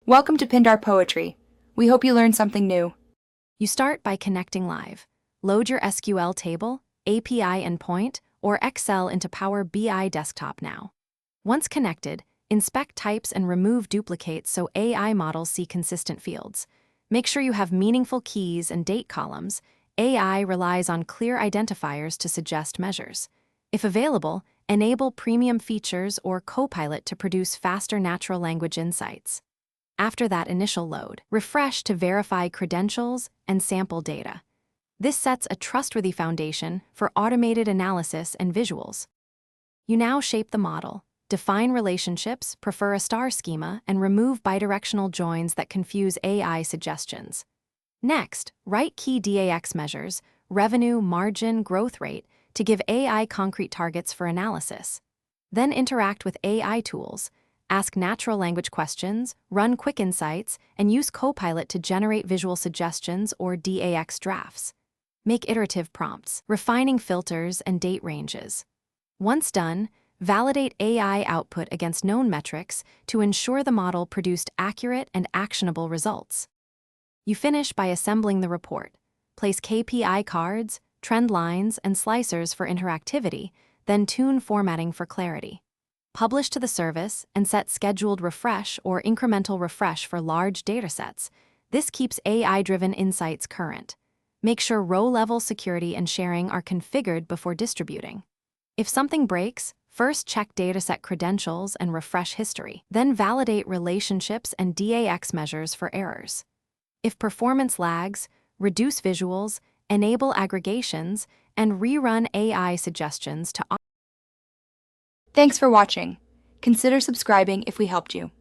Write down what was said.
Welcome to Pindar Poetry. We hope you learned something new. You start by connecting live. Load your SQL table, API endpoint, or Excel into Power BI Desktop now. Once connected, inspect types and remove duplicates so AI models see consistent fields. Make sure you have meaningful keys and date columns. AI relies on clear identifiers to suggest measures. If available, enable premium features or Copilot to produce faster natural language insights. After that initial load, refresh to verify credentials and sample data. This sets a trustworthy foundation for automated analysis and visuals. You now shape the model, define relationships, prefer a star schema, and remove bidirectional joins that confuse AI suggestions. Next, write key DAX measures, revenue, margin, growth rate, to give AI concrete targets for analysis. Then interact with AI tools. Ask natural language questions, run quick insights, and use Copilot to generate visual suggestions or DAX drafts. Make iterative prompts, refining filters and date ranges. Once done, validate AI output against known metrics to ensure the model produced accurate and actionable results. You finish by assembling the report. Place KPI cards, trend lines, and slicers for interactivity, then tune formatting for clarity. Publish to the service and set scheduled refresh or incremental refresh for large datasets. This keeps AI-driven insights current. Make sure row-level security and sharing are configured before distributing. If something breaks, first check dataset credentials and refresh history. Then validate relationships and DAX measures for errors. If performance lags, reduce visuals, enable aggregations, and rerun AI suggestions to Thanks for watching. Consider subscribing if we helped you.